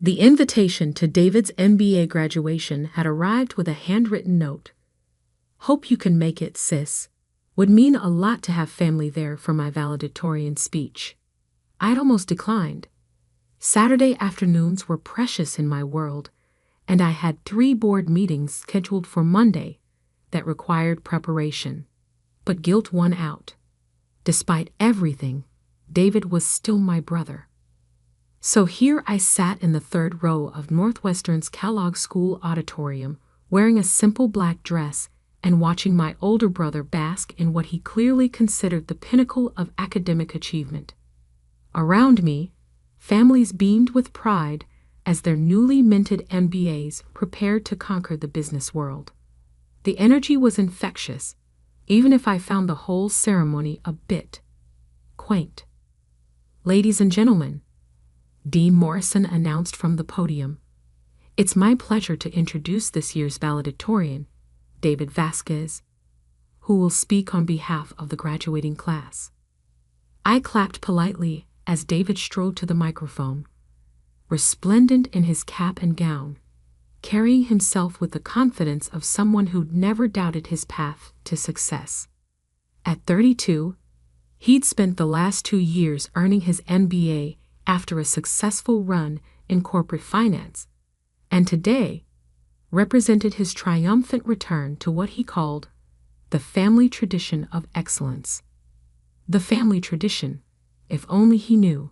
The invitation to David's MBA graduation had arrived with a handwritten note. "Hope you can make it, sis." Would mean a lot to have family there for my valedictorian speech. I'd almost declined. Saturday afternoons were precious in my world, and I had 3 board meetings scheduled for Monday that required preparation. But guilt won out. Despite everything, David was still my brother. So here I sat in the 3rd row of Northwestern's Kellogg School auditorium, wearing a simple black dress and watching my older brother bask in what he clearly considered the pinnacle of academic achievement. Around me, families beamed with pride as their newly minted MBAs prepared to conquer the business world. The energy was infectious, even if I found the whole ceremony a bit quaint. "Ladies and gentlemen," Dean Morrison announced from the podium, "it's my pleasure to introduce this year's valedictorian, David Vasquez, who will speak on behalf of the graduating class." I clapped politely as David strode to the microphone, resplendent in his cap and gown, carrying himself with the confidence of someone who'd never doubted his path to success. At 32, he'd spent the last 2 years earning his MBA after a successful run in corporate finance, and today represented his triumphant return to what he called the family tradition of excellence. The family tradition, if only he knew.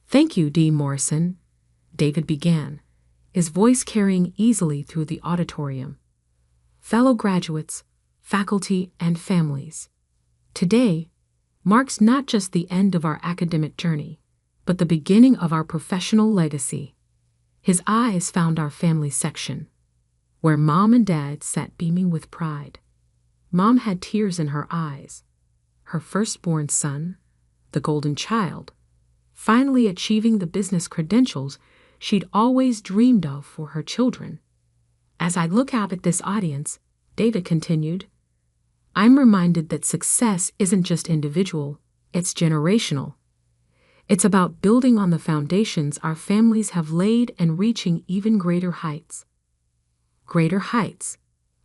"Thank you, Dean Morrison," David began, his voice carrying easily through the auditorium. "Fellow graduates, faculty, and families, today marks not just the end of our academic journey, but the beginning of our professional legacy." His eyes found our family section, where Mom and Dad sat beaming with pride. Mom had tears in her eyes. Her firstborn son, the golden child, finally achieving the business credentials she'd always dreamed of for her children. As I look out at this audience, David continued, "I'm reminded that success isn't just individual, it's generational. It's about building on the foundations our families have laid and reaching even greater heights." Greater heights.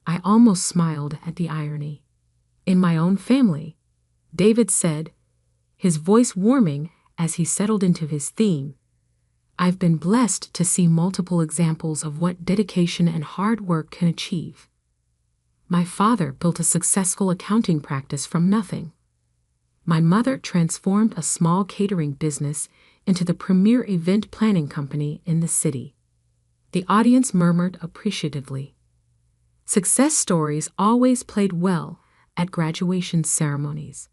I almost smiled at the irony. "In my own family," David said, his voice warming as he settled into his theme, "I've been blessed to see multiple examples of what dedication and hard work can achieve. My father built a successful accounting practice from nothing. My mother transformed a small catering business into the premier event planning company in the city." The audience murmured appreciatively. Success stories always played well at graduation ceremonies.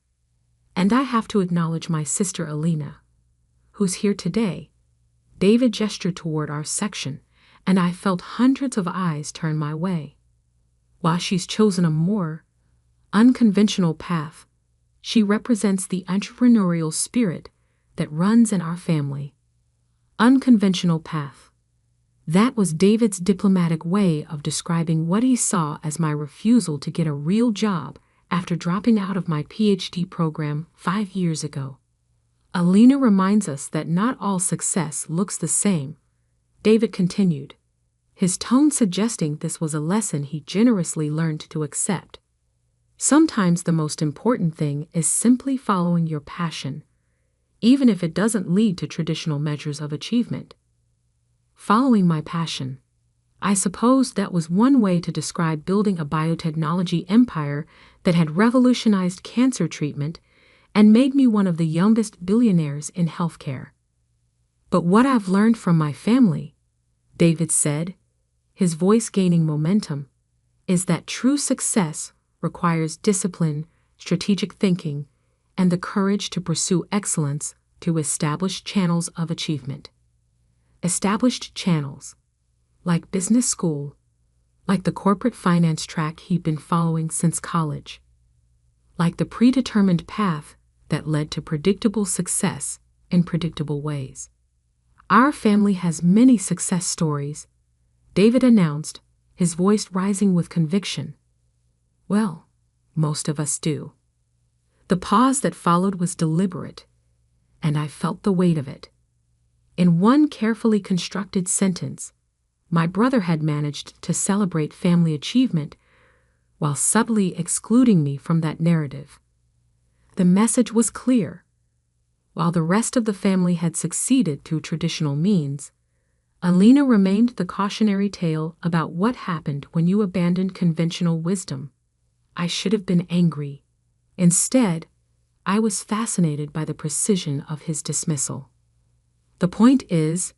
And I have to acknowledge my sister Alina, who's here today. David gestured toward our section, and I felt hundreds of eyes turn my way. While she's chosen a more unconventional path, she represents the entrepreneurial spirit that runs in our family. Unconventional path. That was David's diplomatic way of describing what he saw as my refusal to get a real job after dropping out of my PhD program 5 years ago. Alina reminds us that not all success looks the same, David continued, his tone suggesting this was a lesson he generously learned to accept. Sometimes the most important thing is simply following your passion, even if it doesn't lead to traditional measures of achievement. Following my passion. I suppose that was one way to describe building a biotechnology empire that had revolutionized cancer treatment and made me one of the youngest billionaires in healthcare. But what I've learned from my family, David said, his voice gaining momentum, is that true success requires discipline, strategic thinking, and the courage to pursue excellence through established channels of achievement. Established channels, like business school, like the corporate finance track he'd been following since college, like the predetermined path that led to predictable success in predictable ways. Our family has many success stories, David announced, his voice rising with conviction. Well, most of us do. The pause that followed was deliberate, and I felt the weight of it. In one carefully constructed sentence, my brother had managed to celebrate family achievement while subtly excluding me from that narrative. The message was clear. While the rest of the family had succeeded through traditional means, Alina remained the cautionary tale about what happened when you abandoned conventional wisdom. I should have been angry. Instead, I was fascinated by the precision of his dismissal. The point is,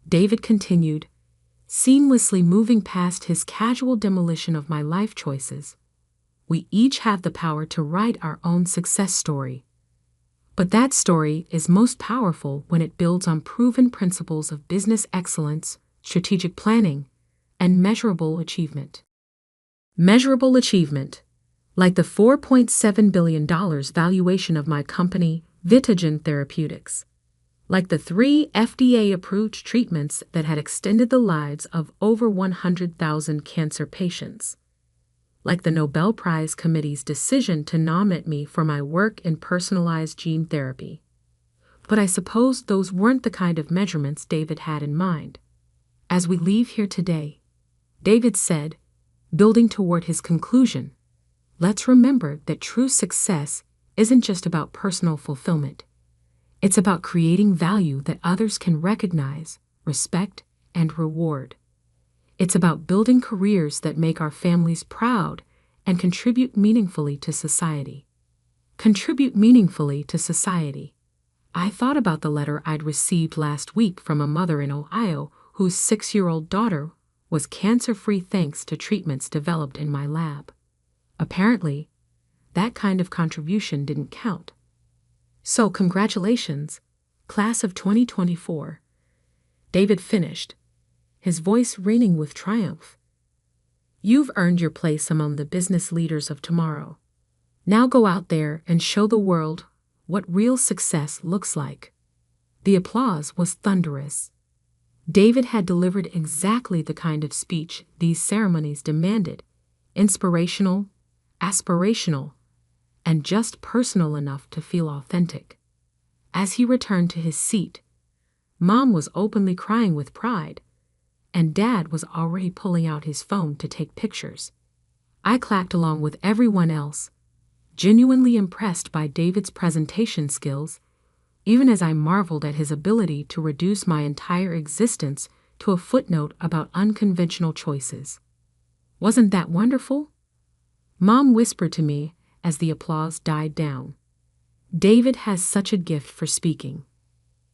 David continued, seamlessly moving past his casual demolition of my life choices, we each have the power to write our own success story. But that story is most powerful when it builds on proven principles of business excellence, strategic planning, and measurable achievement. Measurable achievement, like the $4.7 billion valuation of my company, Vitagen Therapeutics. Like the 3 FDA-approved treatments that had extended the lives of over 100,000 cancer patients. Like the Nobel Prize Committee's decision to nominate me for my work in personalized gene therapy. But I suppose those weren't the kind of measurements David had in mind. As we leave here today, David said, building toward his conclusion, let's remember that true success isn't just about personal fulfillment. It's about creating value that others can recognize, respect, and reward. It's about building careers that make our families proud and contribute meaningfully to society. Contribute meaningfully to society. I thought about the letter I'd received last week from a mother in Ohio whose 6-year-old daughter was cancer-free thanks to treatments developed in my lab. Apparently, that kind of contribution didn't count. So congratulations, class of 2024. David finished, his voice ringing with triumph. You've earned your place among the business leaders of tomorrow. Now go out there and show the world what real success looks like. The applause was thunderous. David had delivered exactly the kind of speech these ceremonies demanded, inspirational, aspirational, and just personal enough to feel authentic. As he returned to his seat, Mom was openly crying with pride, and Dad was already pulling out his phone to take pictures. I clapped along with everyone else, genuinely impressed by David's presentation skills, even as I marveled at his ability to reduce my entire existence to a footnote about unconventional choices. Wasn't that wonderful? Mom whispered to me as the applause died down. David has such a gift for speaking.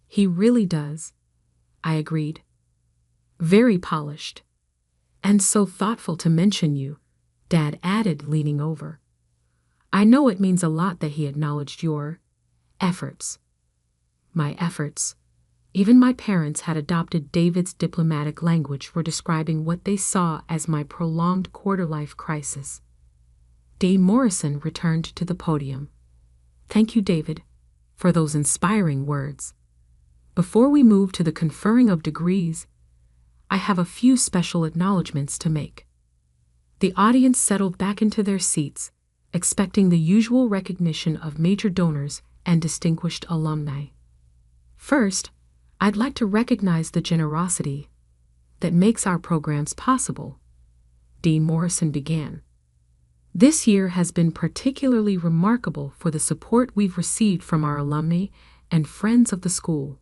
He really does, I agreed. Very polished. And so thoughtful to mention you, Dad added, leaning over. I know it means a lot that he acknowledged your efforts. My efforts. Even my parents had adopted David's diplomatic language for describing what they saw as my prolonged quarter-life crisis. Dean Morrison returned to the podium. Thank you, David, for those inspiring words. Before we move to the conferring of degrees, I have a few special acknowledgments to make. The audience settled back into their seats, expecting the usual recognition of major donors and distinguished alumni. First, I'd like to recognize the generosity that makes our programs possible, Dean Morrison began. This year has been particularly remarkable for the support we've received from our alumni and friends of the school.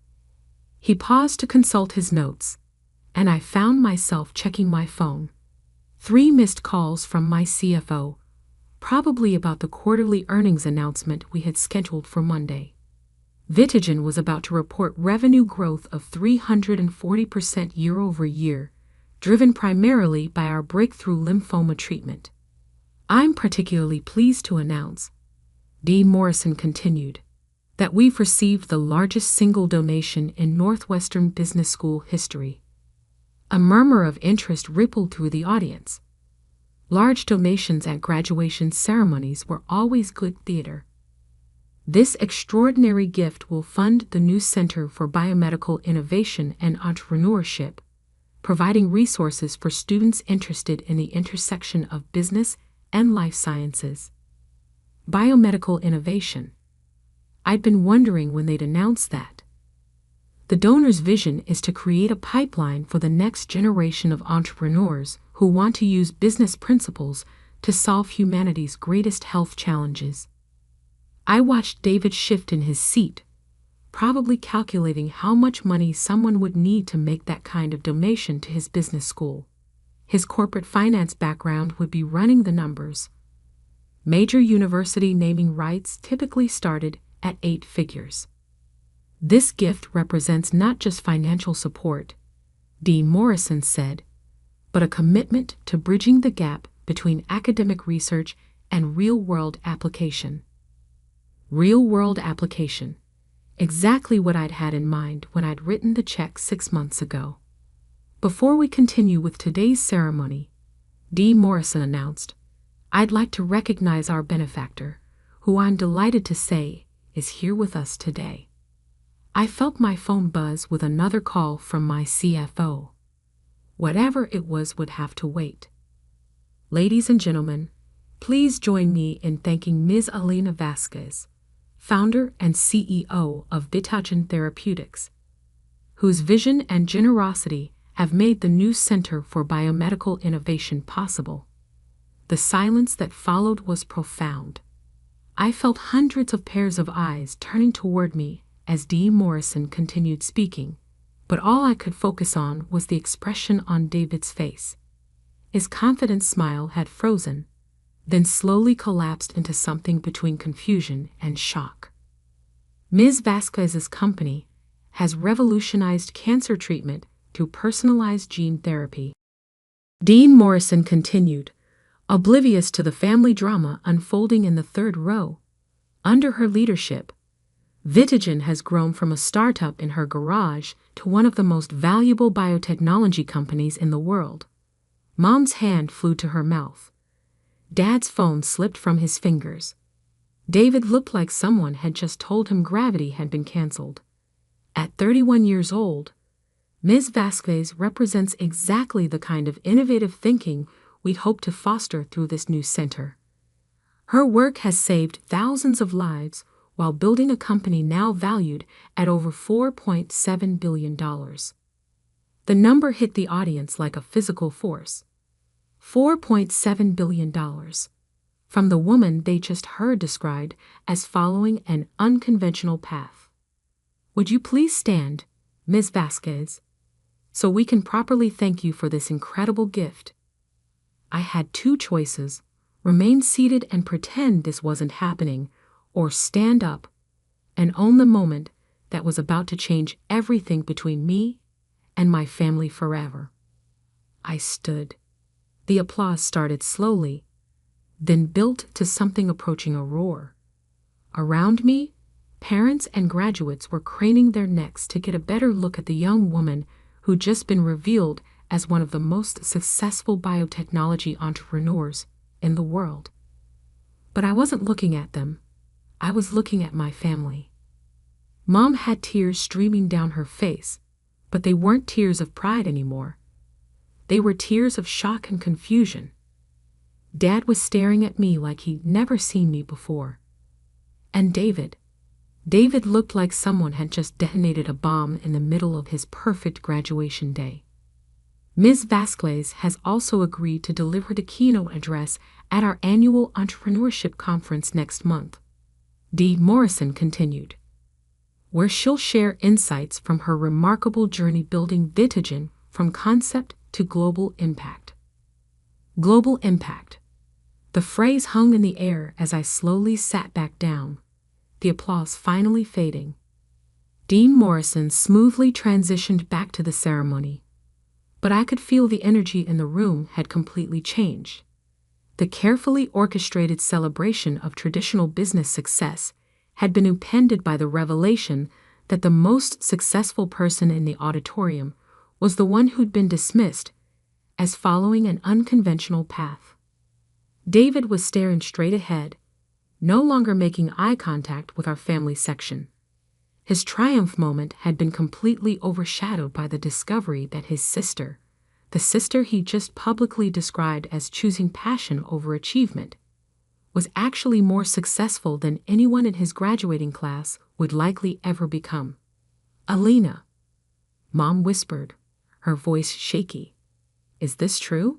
He paused to consult his notes, and I found myself checking my phone. 3 missed calls from my CFO, probably about the quarterly earnings announcement we had scheduled for Monday. Vitagen was about to report revenue growth of 340% year-over-year, driven primarily by our breakthrough lymphoma treatment. I'm particularly pleased to announce, Dean Morrison continued, that we've received the largest single donation in Northwestern Business School history. A murmur of interest rippled through the audience. Large donations at graduation ceremonies were always good theater. This extraordinary gift will fund the new Center for Biomedical Innovation and Entrepreneurship, providing resources for students interested in the intersection of business and life sciences. Biomedical innovation. I'd been wondering when they'd announce that. The donor's vision is to create a pipeline for the next generation of entrepreneurs who want to use business principles to solve humanity's greatest health challenges. I watched David shift in his seat, probably calculating how much money someone would need to make that kind of donation to his business school. His corporate finance background would be running the numbers. Major university naming rights typically started at 8 figures. This gift represents not just financial support, Dean Morrison said, but a commitment to bridging the gap between academic research and real-world application. Real-world application. Exactly what I'd had in mind when I'd written the check 6 months ago. Before we continue with today's ceremony, Dean Morrison announced, I'd like to recognize our benefactor, who I'm delighted to say is here with us today. I felt my phone buzz with another call from my CFO. Whatever it was would have to wait. Ladies and gentlemen, please join me in thanking Ms. Elena Vasquez, founder and CEO of Vitagen Therapeutics, whose vision and generosity have made the new Center for Biomedical Innovation possible. The silence that followed was profound. I felt hundreds of pairs of eyes turning toward me as Dean Morrison continued speaking, but all I could focus on was the expression on David's face. His confident smile had frozen, then slowly collapsed into something between confusion and shock. Ms. Vasquez's company has revolutionized cancer treatment through personalized gene therapy. Dean Morrison continued, oblivious to the family drama unfolding in the third row. Under her leadership, Vitagen has grown from a startup in her garage to one of the most valuable biotechnology companies in the world. Mom's hand flew to her mouth. Dad's phone slipped from his fingers. David looked like someone had just told him gravity had been canceled. At 31 years old, Ms. Vasquez represents exactly the kind of innovative thinking we'd hope to foster through this new center. Her work has saved thousands of lives while building a company now valued at over $4.7 billion. The number hit the audience like a physical force. $4.7 billion. From the woman they just heard described as following an unconventional path. Would you please stand, Ms. Vasquez, so we can properly thank you for this incredible gift? I had 2 choices: remain seated and pretend this wasn't happening, or stand up and own the moment that was about to change everything between me and my family forever. I stood. The applause started slowly, then built to something approaching a roar. Around me, parents and graduates were craning their necks to get a better look at the young woman who'd just been revealed as one of the most successful biotechnology entrepreneurs in the world. But I wasn't looking at them. I was looking at my family. Mom had tears streaming down her face, but they weren't tears of pride anymore. They were tears of shock and confusion. Dad was staring at me like he'd never seen me before. And David looked like someone had just detonated a bomb in the middle of his perfect graduation day. Ms. Vasquez has also agreed to deliver the keynote address at our annual entrepreneurship conference next month. Dean Morrison continued, where she'll share insights from her remarkable journey building Vitagen from concept to global impact. Global impact. The phrase hung in the air as I slowly sat back down, the applause finally fading. Dean Morrison smoothly transitioned back to the ceremony, but I could feel the energy in the room had completely changed. The carefully orchestrated celebration of traditional business success had been upended by the revelation that the most successful person in the auditorium was the one who'd been dismissed as following an unconventional path. David was staring straight ahead, no longer making eye contact with our family section. His triumph moment had been completely overshadowed by the discovery that his sister, the sister he just publicly described as choosing passion over achievement, was actually more successful than anyone in his graduating class would likely ever become. Alina, Mom whispered, her voice shaky. Is this true?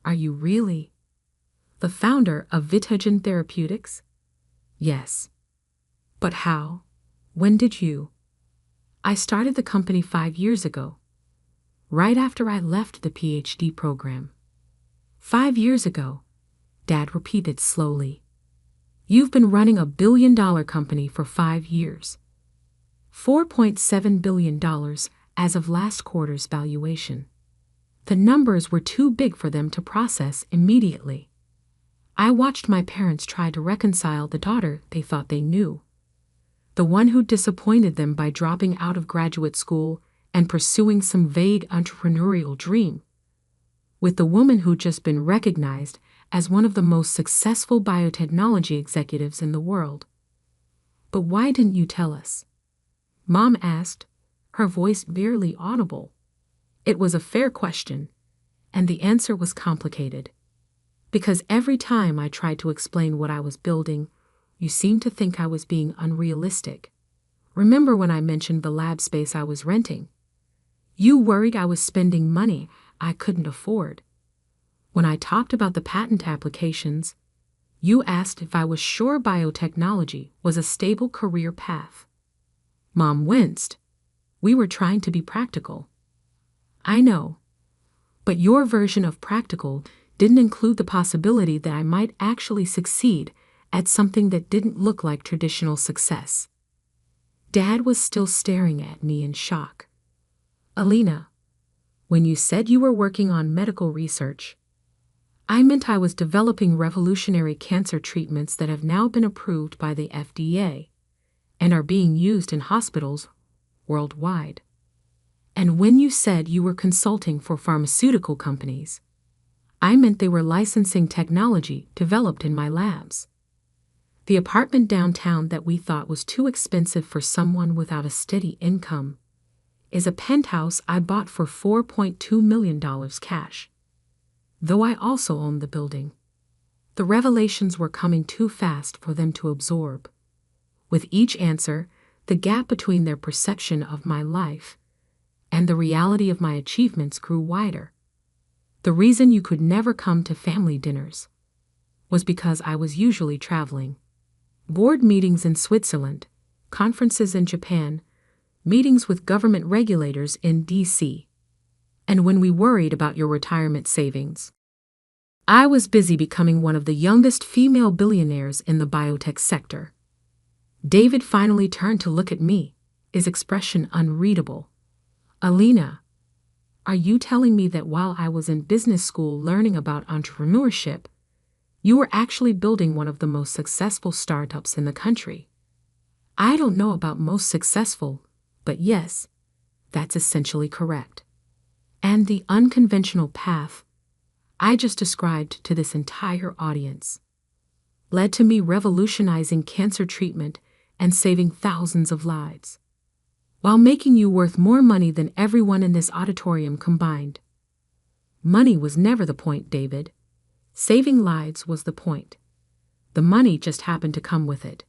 Are you really the founder of Vitagen Therapeutics? Yes. But how? When did you? I started the company 5 years ago, right after I left the PhD program. 5 years ago, Dad repeated slowly. You've been running $1 billion company for 5 years. $4.7 billion as of last quarter's valuation. The numbers were too big for them to process immediately. I watched my parents try to reconcile the daughter they thought they knew, the one who disappointed them by dropping out of graduate school and pursuing some vague entrepreneurial dream, with the woman who'd just been recognized as one of the most successful biotechnology executives in the world. But why didn't you tell us? Mom asked, her voice barely audible. It was a fair question, and the answer was complicated. Because every time I tried to explain what I was building, you seemed to think I was being unrealistic. Remember when I mentioned the lab space I was renting? You worried I was spending money I couldn't afford. When I talked about the patent applications, you asked if I was sure biotechnology was a stable career path. Mom winced. We were trying to be practical. I know. But your version of practical didn't include the possibility that I might actually succeed at something that didn't look like traditional success. Dad was still staring at me in shock. Alina, when you said you were working on medical research, I meant I was developing revolutionary cancer treatments that have now been approved by the FDA and are being used in hospitals worldwide. And when you said you were consulting for pharmaceutical companies, I meant they were licensing technology developed in my labs. The apartment downtown that we thought was too expensive for someone without a steady income is a penthouse I bought for $4.2 million cash. Though I also owned the building. The revelations were coming too fast for them to absorb. With each answer, the gap between their perception of my life and the reality of my achievements grew wider. The reason you could never come to family dinners was because I was usually traveling. Board meetings in Switzerland, conferences in Japan, meetings with government regulators in D.C. And when we worried about your retirement savings, I was busy becoming one of the youngest female billionaires in the biotech sector. David finally turned to look at me, his expression unreadable. Alina, are you telling me that while I was in business school learning about entrepreneurship, you were actually building one of the most successful startups in the country? I don't know about most successful, but yes, that's essentially correct. And the unconventional path I just described to this entire audience led to me revolutionizing cancer treatment and saving thousands of lives, while making you worth more money than everyone in this auditorium combined. Money was never the point, David. Saving lives was the point. The money just happened to come with it.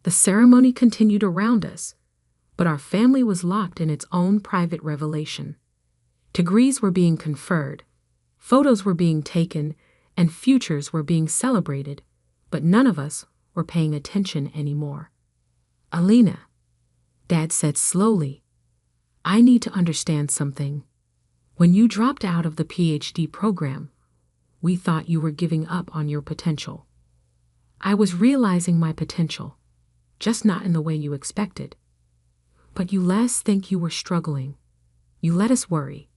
The ceremony continued around us, but our family was locked in its own private revelation. Degrees were being conferred, photos were being taken, and futures were being celebrated, but none of us were paying attention anymore. Alina, Dad said slowly, I need to understand something. When you dropped out of the PhD program, we thought you were giving up on your potential. I was realizing my potential, just not in the way you expected. But you let us think you were struggling. You let us worry.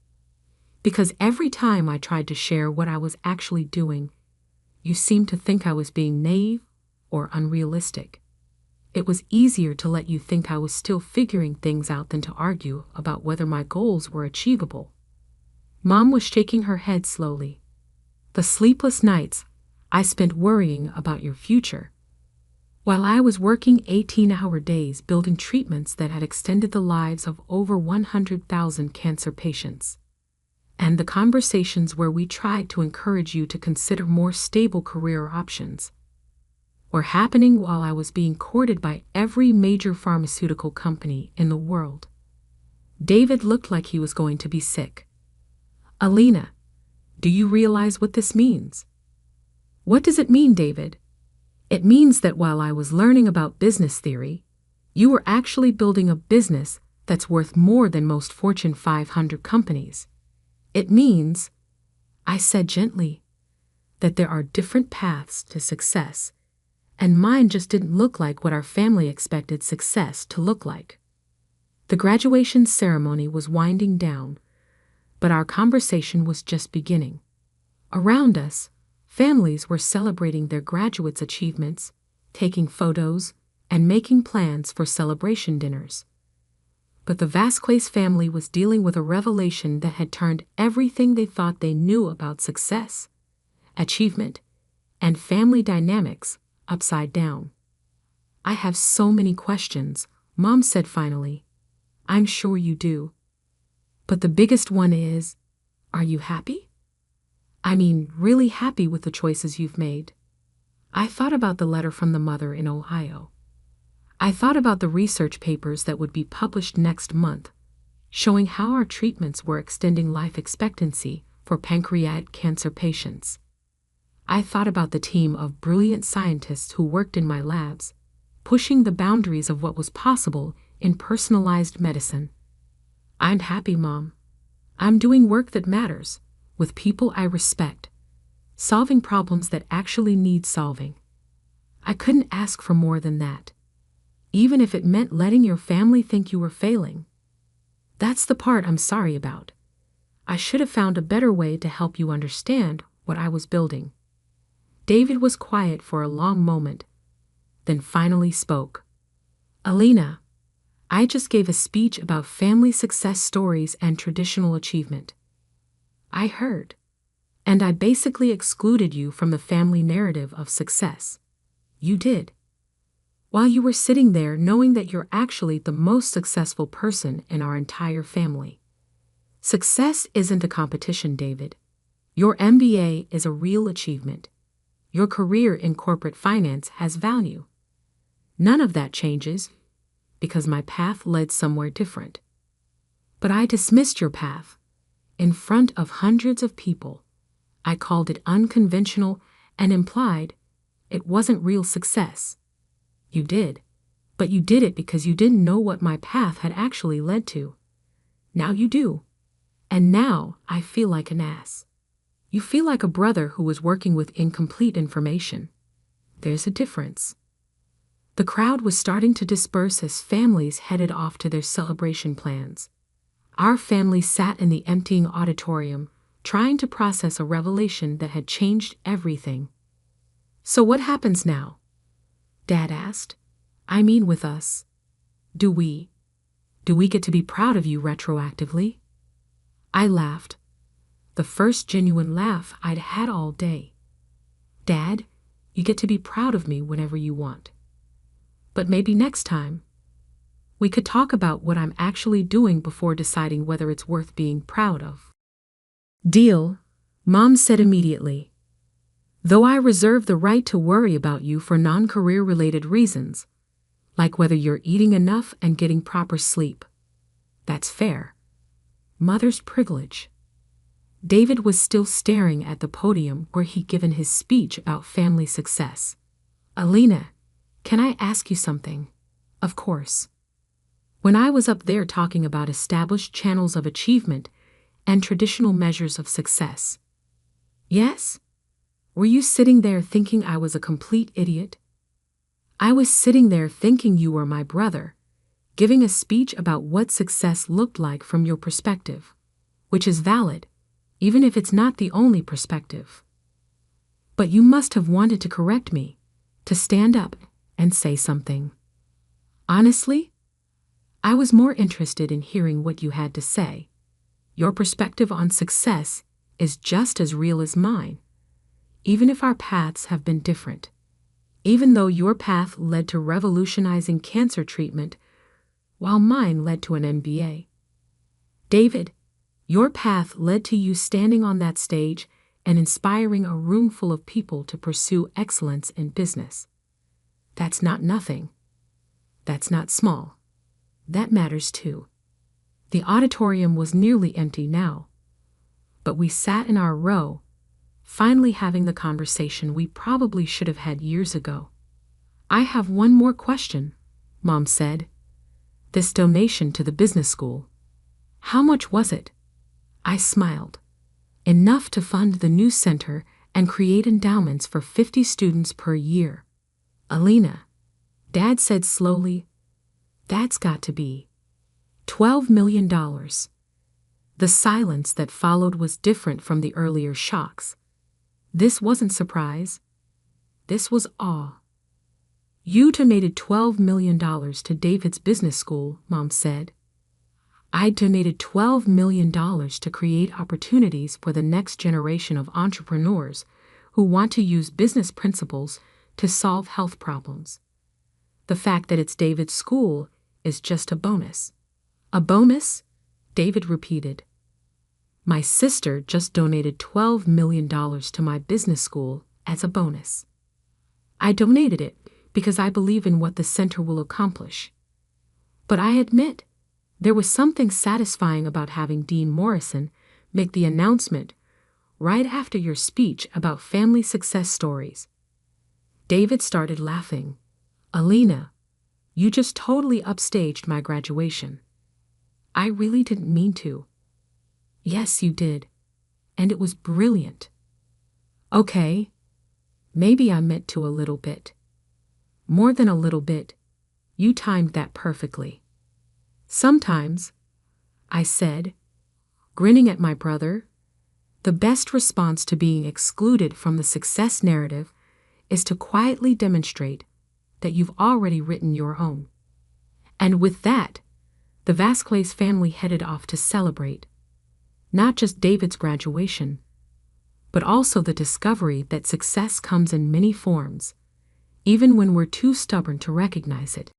Because every time I tried to share what I was actually doing, you seemed to think I was being naive or unrealistic. It was easier to let you think I was still figuring things out than to argue about whether my goals were achievable. Mom was shaking her head slowly. The sleepless nights I spent worrying about your future, while I was working 18-hour days building treatments that had extended the lives of over 100,000 cancer patients. And the conversations where we tried to encourage you to consider more stable career options were happening while I was being courted by every major pharmaceutical company in the world. David looked like he was going to be sick. Alina, do you realize what this means? What does it mean, David? It means that while I was learning about business theory, you were actually building a business that's worth more than most Fortune 500 companies. It means, I said gently, that there are different paths to success, and mine just didn't look like what our family expected success to look like. The graduation ceremony was winding down, but our conversation was just beginning. Around us, families were celebrating their graduates' achievements, taking photos, and making plans for celebration dinners. But the Vasquez family was dealing with a revelation that had turned everything they thought they knew about success, achievement, and family dynamics upside down. I have so many questions, Mom said finally. I'm sure you do. But the biggest one is, are you happy? I mean, really happy with the choices you've made. I thought about the letter from the mother in Ohio. I thought about the research papers that would be published next month, showing how our treatments were extending life expectancy for pancreatic cancer patients. I thought about the team of brilliant scientists who worked in my labs, pushing the boundaries of what was possible in personalized medicine. I'm happy, Mom. I'm doing work that matters, with people I respect, solving problems that actually need solving. I couldn't ask for more than that, even if it meant letting your family think you were failing. That's the part I'm sorry about. I should have found a better way to help you understand what I was building. David was quiet for a long moment, then finally spoke. Alina, I just gave a speech about family success stories and traditional achievement. I heard, and I basically excluded you from the family narrative of success. You did. While you were sitting there knowing that you're actually the most successful person in our entire family. Success isn't a competition, David. Your MBA is a real achievement. Your career in corporate finance has value. None of that changes, because my path led somewhere different. But I dismissed your path. In front of hundreds of people, I called it unconventional and implied it wasn't real success. You did, but you did it because you didn't know what my path had actually led to. Now you do. And now I feel like an ass. You feel like a brother who was working with incomplete information. There's a difference. The crowd was starting to disperse as families headed off to their celebration plans. Our family sat in the emptying auditorium, trying to process a revelation that had changed everything. So what happens now? Dad asked. I mean with us. Do we get to be proud of you retroactively? I laughed. The first genuine laugh I'd had all day. Dad, you get to be proud of me whenever you want. But maybe next time, we could talk about what I'm actually doing before deciding whether it's worth being proud of. Deal, Mom said immediately. Though I reserve the right to worry about you for non-career-related reasons, like whether you're eating enough and getting proper sleep. That's fair. Mother's privilege. David was still staring at the podium where he'd given his speech about family success. Alina, can I ask you something? Of course. When I was up there talking about established channels of achievement and traditional measures of success. Yes? Were you sitting there thinking I was a complete idiot? I was sitting there thinking you were my brother, giving a speech about what success looked like from your perspective, which is valid, even if it's not the only perspective. But you must have wanted to correct me, to stand up and say something. Honestly, I was more interested in hearing what you had to say. Your perspective on success is just as real as mine, even if our paths have been different. Even though your path led to revolutionizing cancer treatment, while mine led to an MBA. David, your path led to you standing on that stage and inspiring a room full of people to pursue excellence in business. That's not nothing. That's not small. That matters too. The auditorium was nearly empty now, but we sat in our row, finally having the conversation we probably should have had years ago. I have one more question, Mom said. This donation to the business school. How much was it? I smiled. Enough to fund the new center and create endowments for 50 students per year. Alina, Dad said slowly, that's got to be $12 million. The silence that followed was different from the earlier shocks. This wasn't surprise. This was awe. You donated $12 million to David's business school, Mom said. I donated $12 million to create opportunities for the next generation of entrepreneurs who want to use business principles to solve health problems. The fact that it's David's school is just a bonus. A bonus? David repeated. My sister just donated $12 million to my business school as a bonus. I donated it because I believe in what the center will accomplish. But I admit, there was something satisfying about having Dean Morrison make the announcement right after your speech about family success stories. David started laughing. Alina, you just totally upstaged my graduation. I really didn't mean to. Yes, you did. And it was brilliant. Okay. Maybe I meant to a little bit. More than a little bit. You timed that perfectly. Sometimes, I said, grinning at my brother, the best response to being excluded from the success narrative is to quietly demonstrate that you've already written your own. And with that, the Vasquez family headed off to celebrate, not just David's graduation, but also the discovery that success comes in many forms, even when we're too stubborn to recognize it.